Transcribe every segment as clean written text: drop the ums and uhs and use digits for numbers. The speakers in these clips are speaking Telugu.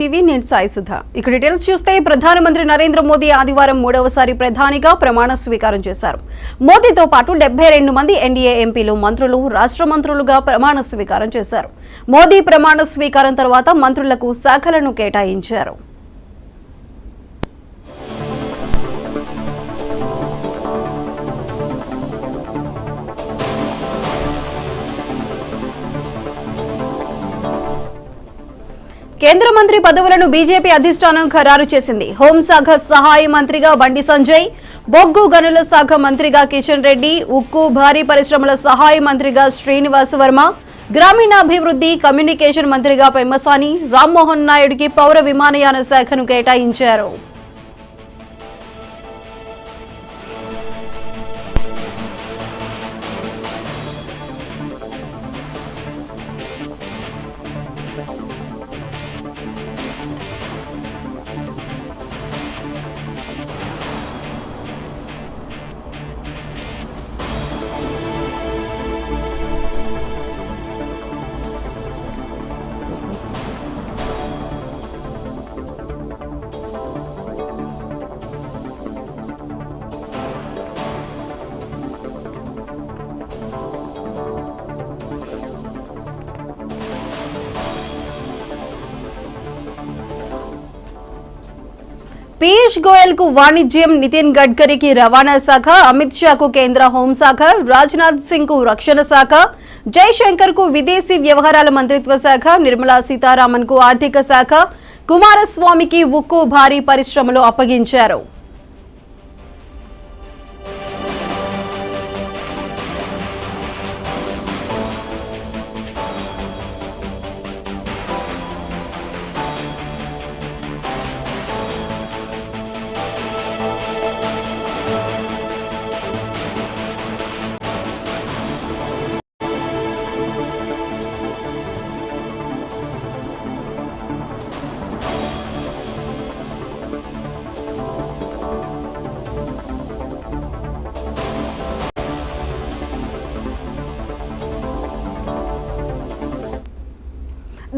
టీవీ నేను సాయి సుధా. ఇక డీటెయిల్స్ చూస్తే ప్రధానమంత్రి నరేంద్ర మోదీ ఆదివారం మూడవసారి ప్రధానిగా ప్రమాణ స్వీకారం చేశారు. మోదీతో పాటు 72 మంది ఎన్డీఏ ఎంపీలు, మంత్రులు, రాష్ట్ర మంత్రులుగా ప్రమాణ స్వీకారం చేశారు. మోదీ ప్రమాణ స్వీకారం తర్వాత మంత్రులకు శాఖలను కేటాయించారు. కేంద్ర మంత్రి పదవులను బీజేపీ అధిష్టానం ఖరారు చేసింది. హోంశాఖ సహాయ మంత్రిగా బండి సంజయ్, బొగ్గు గనుల శాఖ మంత్రిగా కిషన్ రెడ్డి, ఉక్కు భారీ పరిశ్రమల సహాయ మంత్రిగా శ్రీనివాస్ వర్మ, గ్రామీణాభివృద్ధి కమ్యూనికేషన్ మంత్రిగా పెమ్మసాని రామ్మోహన్ నాయుడుకి పౌర విమానయాన శాఖను కేటాయించారు. పీయూష్ గోయల్ కు వాణిజ్యం, నితిన్ గడ్కరీకి రవాణా శాఖ, అమిత్ షా కు కేంద్ర హోంశాఖ, రాజ్నాథ్ సింగ్ కు రక్షణ శాఖ, జైశంకర్ కు విదేశీ వ్యవహారాల మంత్రిత్వ శాఖ, నిర్మలా సీతారామన్ కు ఆర్థిక శాఖ, కుమారస్వామికి ఉక్కు భారీ పరిశ్రమలు అప్పగించారు.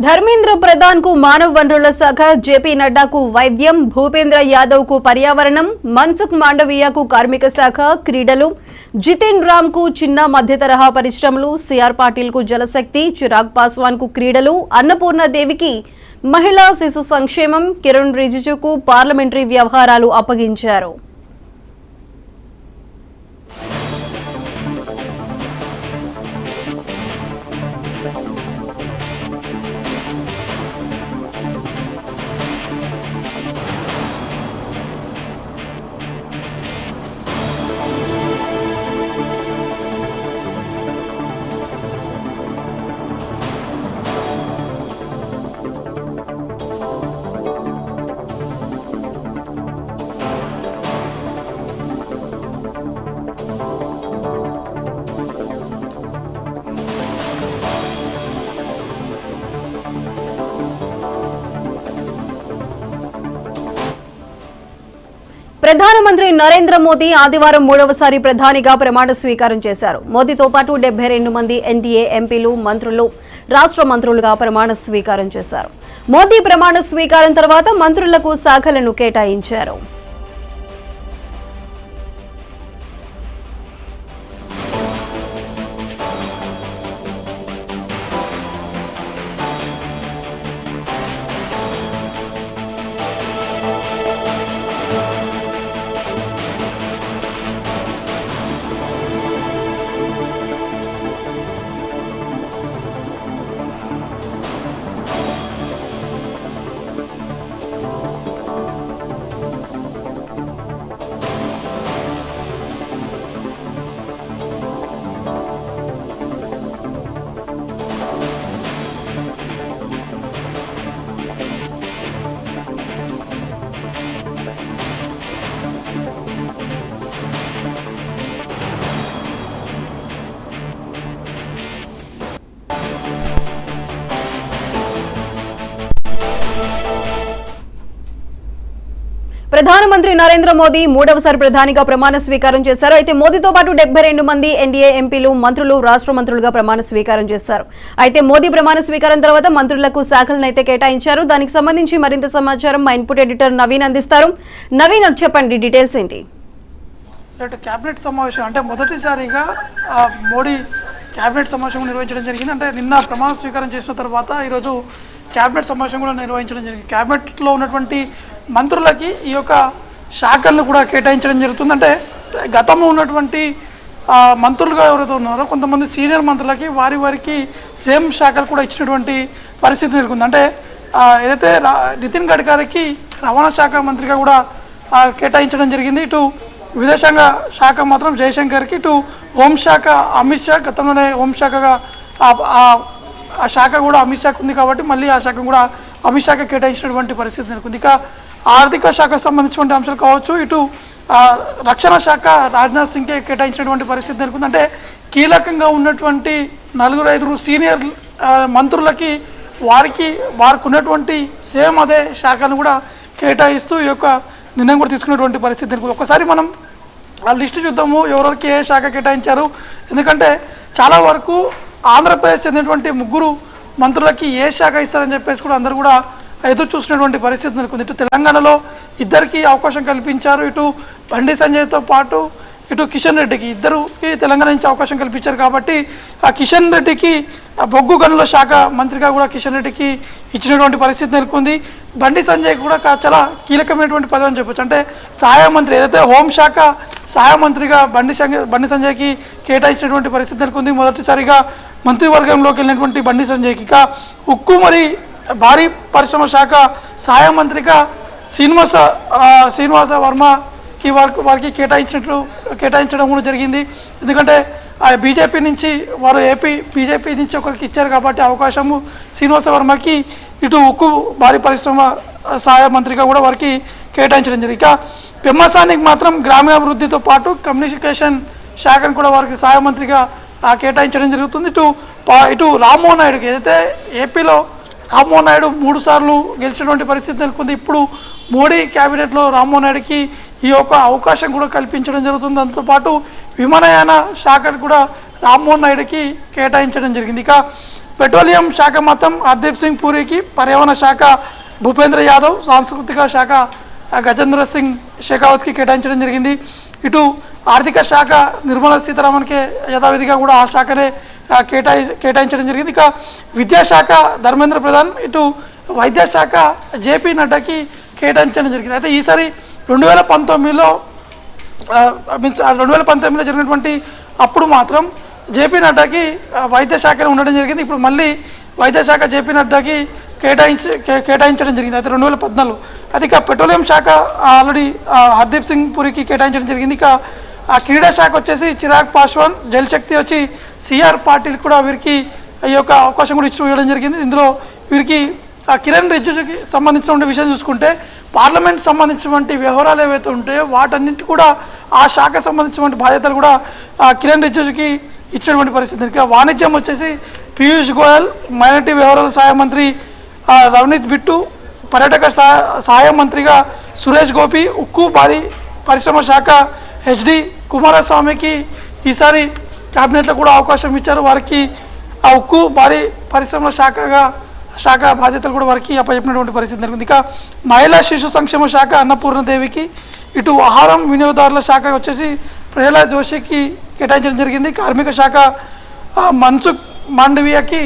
ధర్మేంద్ర ప్రధాన్ కు మానవ వనరుల శాఖ, జేపీ నడ్డాకు వైద్యం, భూపేంద్ర యాదవ్ కు పర్యావరణం, మన్సుఖ్ మాండవీయకు కార్మిక శాఖ, క్రీడలు, జితిన్ రామ్ కు చిన్న మధ్య తరహా పరిశ్రమలు, సిఆర్ పాటిల్ కు జలశక్తి, చిరాగ్ పాస్వాన్ కు క్రీడలు, అన్నపూర్ణ దేవికి మహిళా శిశు సంక్షేమం, కిరణ్ రిజిజుకు పార్లమెంటరీ వ్యవహారాలు అప్పగించారు. ప్రధానమంత్రి నరేంద్ర మోదీ ఆదివారం మూడవసారి ప్రధానిగా ప్రమాణ స్వీకారం చేశారు. మోదీతో పాటు 72 మంది ఎన్డీఏ ఎంపీలు, మంత్రులు, రాష్ట్ర మంత్రులుగా ప్రమాణ స్వీకారం చేశారు. మోదీ ప్రమాణ స్వీకారం తర్వాత మంత్రులకు శాఖలను కేటాయించారు. ప్రధానమంత్రి నరేంద్ర మోదీ మూడవసారి ప్రధానిగా ప్రమాణ స్వీకారం చేశారు. అయితే మోదీతో పాటు 72 మంది ఎన్డీఏ ఎంపీలు, మంత్రులు, రాష్ట్ర మంత్రులుగా ప్రమాణ స్వీకారం చేశారు. అయితే మోదీ ప్రమాణ స్వీకారం తర్వాత మంత్రులకు శాఖలను అయితే కేటాయించారు. దానికి సంబంధించి మరింత సమాచారం మా ఇన్పుట్ ఎడిటర్ నవీన్ అందిస్తారు. నవీన్, చెప్పండి డీటెయిల్స్ ఏంటి? కేబినెట్ సమావేశం అంటే మొదటిసారిగా మోడీ కేబినెట్ సమావేశం నిర్వహించడం జరిగింది. అంటే నిన్న ప్రమాణ స్వీకారం చేసిన తర్వాత ఈరోజు కేబినెట్ సమావేశం కూడా నిర్వహించడం జరిగింది. కేబినెట్లో ఉన్నటువంటి మంత్రులకి ఈ యొక్క శాఖలను కూడా కేటాయించడం జరుగుతుంది. అంటే గతంలో ఉన్నటువంటి మంత్రులుగా ఎవరైతే ఉన్నారో కొంతమంది సీనియర్ మంత్రులకి వారికి సేమ్ శాఖలు కూడా ఇచ్చినటువంటి పరిస్థితి నెలకొంది. అంటే ఏదైతే నితిన్ గడ్కరీకి రవాణా శాఖ మంత్రిగా కూడా కేటాయించడం జరిగింది. ఇటు విదేశాంగ శాఖ మాత్రం జయశంకర్కి, ఇటు హోంశాఖ అమిత్ షా, గతంలోనే హోంశాఖగా ఆ శాఖ కూడా అమిత్ షాకు ఉంది కాబట్టి మళ్ళీ ఆ శాఖ కూడా అమిత్ షాకి కేటాయించినటువంటి పరిస్థితి నెలకొంది. ఇక ఆర్థిక శాఖకు సంబంధించినటువంటి అంశాలు కావచ్చు, ఇటు రక్షణ శాఖ రాజ్నాథ్ సింగ్కే కేటాయించినటువంటి పరిస్థితి నెలకొంది. అంటే కీలకంగా ఉన్నటువంటి 4-5 సీనియర్ మంత్రులకి వారికి ఉన్నటువంటి సేమ్ అదే శాఖను కూడా కేటాయిస్తూ ఈ యొక్క నిర్ణయం కూడా తీసుకున్నటువంటి పరిస్థితి నెలకొంది. ఒకసారి మనం ఆ లిస్టు చూద్దాము, ఎవరికి ఏ శాఖ కేటాయించారు. ఎందుకంటే చాలా వరకు ఆంధ్రప్రదేశ్ చెందినటువంటి 3 మంత్రులకి ఏ శాఖ ఇస్తారని చెప్పేసి కూడా అందరూ కూడా ఎదురు చూసినటువంటి పరిస్థితి నెలకొంది. ఇటు తెలంగాణలో 2కి అవకాశం కల్పించారు. ఇటు బండి సంజయ్తో పాటు ఇటు కిషన్ రెడ్డికి, 2కి తెలంగాణ నుంచి అవకాశం కల్పించారు. కాబట్టి ఆ కిషన్ రెడ్డికి బొగ్గు గనుల శాఖ మంత్రిగా కూడా కిషన్ రెడ్డికి ఇచ్చినటువంటి పరిస్థితి నెలకొంది. బండి సంజయ్ కూడా చాలా కీలకమైనటువంటి పదవి అని చెప్పొచ్చు. అంటే సహాయ మంత్రి, ఏదైతే హోంశాఖ సహాయ మంత్రిగా బండి సంజయ్కి కేటాయించినటువంటి పరిస్థితి నెలకొంది. మొదటిసారిగా మంత్రివర్గంలోకి వెళ్ళినటువంటి బండి సంజయ్కి. ఇక ఉక్కు మరి భారీ పరిశ్రమ శాఖ సహాయ మంత్రిగా శ్రీనివాస వర్మకి వారికి కేటాయించడం కూడా జరిగింది. ఎందుకంటే బీజేపీ నుంచి వారు బీజేపీ నుంచి ఒకరికి ఇచ్చారు కాబట్టి అవకాశము శ్రీనివాస వర్మకి ఇటు ఉక్కు భారీ పరిశ్రమ సహాయ మంత్రిగా కూడా వారికి కేటాయించడం జరిగింది. ఇక పెమ్మసానికి మాత్రం గ్రామీణాభివృద్ధితో పాటు కమ్యూనికేషన్ శాఖను కూడా వారికి సహాయ మంత్రిగా కేటాయించడం జరుగుతుంది. ఇటు రామ్మోహన్ నాయుడుకి, ఏదైతే ఏపీలో రామ్మోహన్ నాయుడు 3 సార్లు గెలిచినటువంటి పరిస్థితి నెలకొంది. ఇప్పుడు మోడీ క్యాబినెట్లో రామ్మోహన్ నాయుడుకి ఈ యొక్క అవకాశం కూడా కల్పించడం జరుగుతుంది. దాంతోపాటు విమానయాన శాఖను కూడా రామ్మోహన్ నాయుడుకి కేటాయించడం జరిగింది. ఇక పెట్రోలియం శాఖ మాత్రం హర్దీప్ సింగ్ పూరికి, పర్యావరణ శాఖ భూపేంద్ర యాదవ్, సాంస్కృతిక శాఖ గజేంద్ర సింగ్ షెకావత్కి కేటాయించడం జరిగింది. ఇటు ఆర్థిక శాఖ నిర్మలా సీతారామన్కి యథావిధిగా కూడా ఆ శాఖనే కేటాయించడం జరిగింది. ఇక విద్యాశాఖ ధర్మేంద్ర ప్రధాన్, ఇటు వైద్య శాఖ జేపీ నడ్డాకి కేటాయించడం జరిగింది. అయితే ఈసారి 2019లో జరిగినటువంటి అప్పుడు మాత్రం జేపీ నడ్డాకి వైద్య శాఖనే ఉండడం జరిగింది. ఇప్పుడు మళ్ళీ వైద్య శాఖ జేపీ నడ్డాకి కేటాయించడం జరిగింది. అయితే 2014 అది. ఇక పెట్రోలియం శాఖ ఆల్రెడీ హర్దీప్ సింగ్ పూరికి కేటాయించడం జరిగింది. ఇక క్రీడా శాఖ వచ్చేసి చిరాగ్ పాస్వాన్, జలశక్తి వచ్చి సిఆర్ పాటిల్ కూడా వీరికి ఈ యొక్క అవకాశం కూడా ఇవ్వడం జరిగింది. ఇందులో వీరికి కిరణ్ రిజిజుకి సంబంధించినటువంటి విషయం చూసుకుంటే పార్లమెంట్ సంబంధించినటువంటి వ్యవహారాలు ఏవైతే ఉంటాయో వాటన్నింటి కూడా ఆ శాఖ సంబంధించినటువంటి బాధ్యతలు కూడా కిరణ్ రిజిజుకి ఇచ్చినటువంటి పరిస్థితి. ఇక వాణిజ్యం వచ్చేసి పీయూష్ గోయల్, మైనారిటీ వ్యవహారాల సహాయ మంత్రి రవనీత్ బిట్టు, పర్యాటక సహాయ మంత్రిగా సురేష్ గోపి, ఉక్కు భారీ పరిశ్రమ శాఖ హెచ్డి కుమారస్వామికి ఈసారి క్యాబినెట్లో కూడా అవకాశం ఇచ్చారు. వారికి ఆ ఉక్కు భారీ పరిశ్రమల శాఖ బాధ్యతలు కూడా వారికి అప్పచెప్పినటువంటి పరిస్థితి జరిగింది. ఇక మహిళా శిశు సంక్షేమ శాఖ అన్నపూర్ణదేవికి, ఇటు ఆహారం వినియోగదారుల శాఖ వచ్చేసి ప్రహ్లాద్ జోషికి కేటాయించడం జరిగింది. కార్మిక శాఖ మన్సుఖ్ మాండవీయకి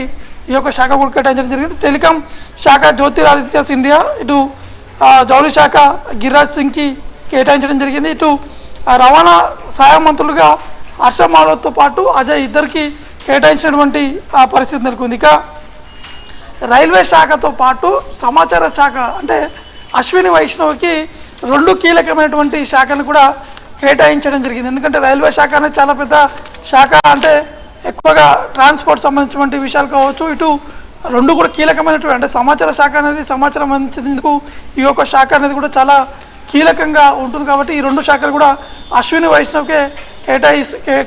ఈ యొక్క శాఖ కూడా కేటాయించడం జరిగింది. టెలికాం శాఖ జ్యోతిరాదిత్య సింధియా, ఇటు జౌళి శాఖ గిరిరాజ్ సింగ్కి కేటాయించడం జరిగింది. ఇటు రవాణా సహాయ మంత్రులుగా హర్ష మాల్వాతో పాటు అజయ్ ఇద్దరికి కేటాయించినటువంటి పరిస్థితి నెలకొంది. ఇక రైల్వే శాఖతో పాటు సమాచార శాఖ అంటే అశ్విని వైష్ణవ్కి 2 కీలకమైనటువంటి శాఖను కూడా కేటాయించడం జరిగింది. ఎందుకంటే రైల్వే శాఖ అనేది చాలా పెద్ద శాఖ, అంటే ఎక్కువగా ట్రాన్స్పోర్ట్ సంబంధించినటువంటి విషయాలు కావచ్చు, ఇటు 2 కూడా కీలకమైనటువంటి, అంటే సమాచార శాఖ అనేది సమాచారం అందించేందుకు ఈ యొక్క శాఖ అనేది కూడా చాలా కీలకంగా ఉంటుంది. కాబట్టి ఈ 2 శాఖలు కూడా అశ్విని వైష్ణవ్కే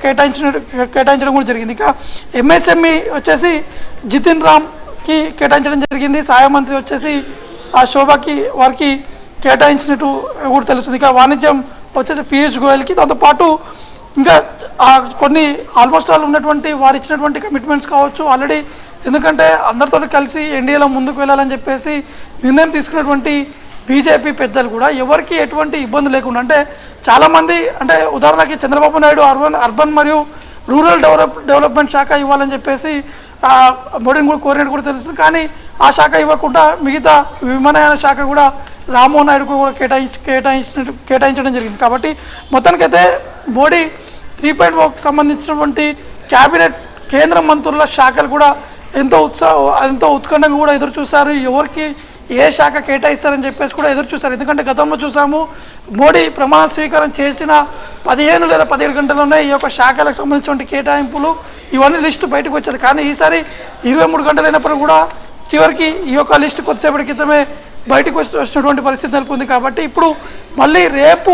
కేటాయించడం కూడా జరిగింది. ఇక ఎంఎస్ఎంఈ వచ్చేసి జితిన్ రామ్కి కేటాయించడం జరిగింది. సహాయ మంత్రి వచ్చేసి శోభాకి వారికి కేటాయించినట్టు కూడా తెలుస్తుంది. ఇక వాణిజ్యం వచ్చేసి పీయూష్ గోయల్కి, దాంతోపాటు ఇంకా కొన్ని ఆల్మోస్ట్ ఆల్ ఉన్నటువంటి వారు ఇచ్చినటువంటి కమిట్మెంట్స్ కావచ్చు ఆల్రెడీ, ఎందుకంటే అందరితో కలిసి ఎన్డీఏలో ముందుకు వెళ్ళాలని చెప్పేసి నిర్ణయం తీసుకున్నటువంటి బీజేపీ పెద్దలు కూడా ఎవరికి ఎటువంటి ఇబ్బంది లేకుండా, అంటే చాలామంది అంటే ఉదాహరణకి చంద్రబాబు నాయుడు అర్బన్ మరియు రూరల్ డెవలప్మెంట్ శాఖ ఇవ్వాలని చెప్పేసి మోడీని కూడా కోరినట్టు కూడా తెలుస్తుంది. కానీ ఆ శాఖ ఇవ్వకుండా మిగతా విమానయాన శాఖ కూడా రామ్మోహన్ నాయుడు కూడా కేటాయించడం జరిగింది. కాబట్టి మొత్తానికైతే మోడీ 3.0కు సంబంధించినటువంటి క్యాబినెట్ కేంద్ర మంత్రుల శాఖలు కూడా ఎంతో ఉత్కంఠంగా కూడా ఎదురు చూశారు. ఎవరికి ఏ శాఖ కేటాయిస్తారని చెప్పేసి కూడా ఎదురు చూశారు. ఎందుకంటే గతంలో చూసాము మోడీ ప్రమాణ స్వీకారం చేసిన 15 లేదా 17 గంటల్లోనే ఈ యొక్క శాఖలకు సంబంధించిన కేటాయింపులు ఇవన్నీ లిస్టు బయటకు వచ్చేది. కానీ ఈసారి 23 గంటలు అయినప్పుడు కూడా చివరికి ఈ యొక్క లిస్టు కొద్దిసేపటి క్రితమే బయటకు వచ్చినటువంటి పరిస్థితి నెలకొంది. కాబట్టి ఇప్పుడు మళ్ళీ రేపు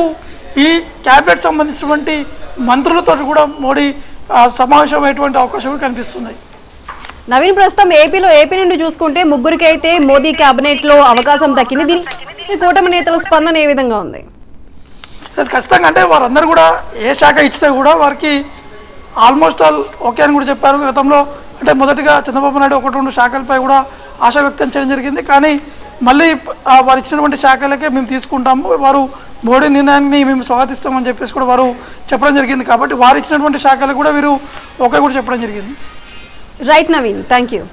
ఈ క్యాబినెట్ సంబంధించినటువంటి మంత్రులతో కూడా మోడీ సమావేశం అయ్యేటువంటి అవకాశాలు కనిపిస్తున్నాయి. నవీన్, ప్రస్తుతం ఏపీ నుండి చూసుకుంటే ముగ్గురికి అయితే మోదీ కేబినెట్ లో అవకాశం దక్కింది. దీనికి కూటమి నేతల స్పందన ఏ విధంగా ఉంది? ఖచ్చితంగా అంటే వారందరూ కూడా ఏ శాఖ ఇచ్చినా కూడా వారికి ఆల్మోస్ట్ ఆల్ ఓకే అని కూడా చెప్పారు. గతంలో అంటే మొదటిగా చంద్రబాబు నాయుడు 1-2 శాఖలపై కూడా ఆశ వ్యక్తం చేయడం జరిగింది. కానీ మళ్ళీ వారు ఇచ్చినటువంటి శాఖలకే మేము తీసుకుంటాము, వారు మోడీ నిర్ణయాన్ని మేము స్వాగతిస్తామని చెప్పేసి కూడా వారు చెప్పడం జరిగింది. కాబట్టి వారు ఇచ్చినటువంటి శాఖలకు కూడా వీరు ఓకే కూడా చెప్పడం జరిగింది. Right Naveen, thank you.